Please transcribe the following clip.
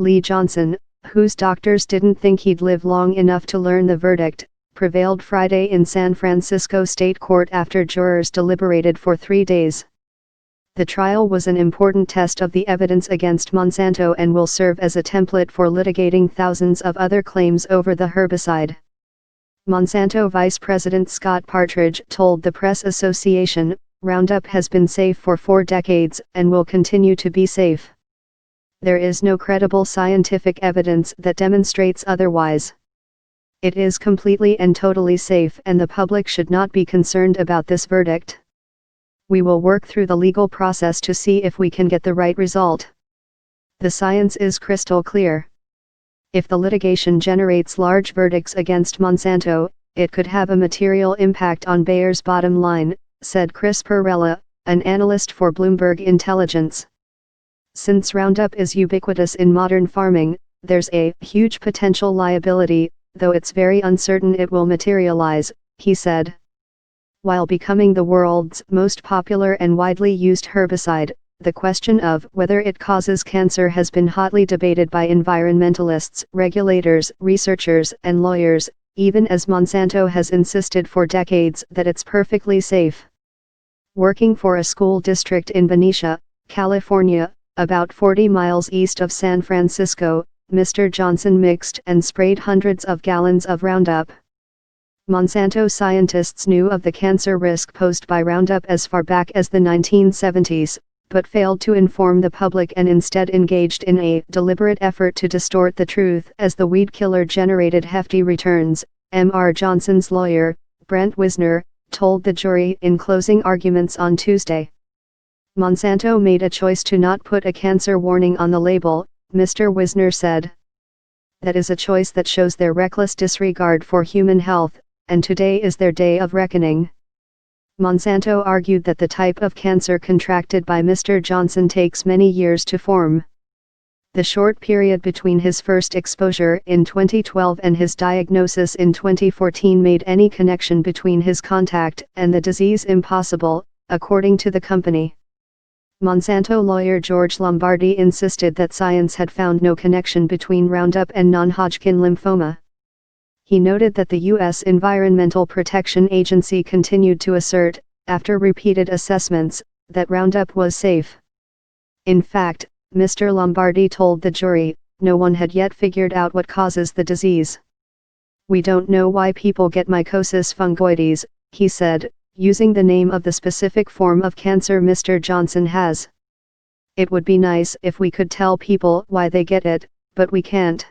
Lee Johnson, whose doctors didn't think he'd live long enough to learn the verdict, prevailed Friday in San Francisco State Court after jurors deliberated for 3 days. The trial was an important test of the evidence against Monsanto and will serve as a template for litigating thousands of other claims over the herbicide. Monsanto Vice President Scott Partridge told the Press Association, "Roundup has been safe for 4 decades and will continue to be safe. There is no credible scientific evidence that demonstrates otherwise. It is completely and totally safe, and the public should not be concerned about this verdict. We will work through the legal process to see if we can get the right result. The science is crystal clear. If the litigation generates large verdicts against Monsanto, it could have a material impact on Bayer's bottom line," said Chris Perrella, an analyst for Bloomberg Intelligence. "Since Roundup is ubiquitous in modern farming, there's a huge potential liability, though it's very uncertain it will materialize," he said. While becoming the world's most popular and widely used herbicide, the question of whether it causes cancer has been hotly debated by environmentalists, regulators, researchers, and lawyers, even as Monsanto has insisted for decades that it's perfectly safe. Working for a school district in Benicia, California, about 40 miles east of San Francisco, Mr. Johnson mixed and sprayed hundreds of gallons of Roundup. Monsanto scientists knew of the cancer risk posed by Roundup as far back as the 1970s, but failed to inform the public and instead engaged in a deliberate effort to distort the truth as the weed killer generated hefty returns, Mr. Johnson's lawyer, Brent Wisner, told the jury in closing arguments on Tuesday. Monsanto made a choice to not put a cancer warning on the label, Mr. Wisner said. That is a choice that shows their reckless disregard for human health, and today is their day of reckoning. Monsanto argued that the type of cancer contracted by Mr. Johnson takes many years to form. The short period between his first exposure in 2012 and his diagnosis in 2014 made any connection between his contact and the disease impossible, according to the company. Monsanto lawyer George Lombardi insisted that science had found no connection between Roundup and non-Hodgkin lymphoma. He noted that the U.S. Environmental Protection Agency continued to assert, after repeated assessments, that Roundup was safe. In fact, Mr. Lombardi told the jury, no one had yet figured out what causes the disease. "We don't know why people get mycosis fungoides," he said, using the name of the specific form of cancer Mr. Johnson has. "It would be nice if we could tell people why they get it, but we can't."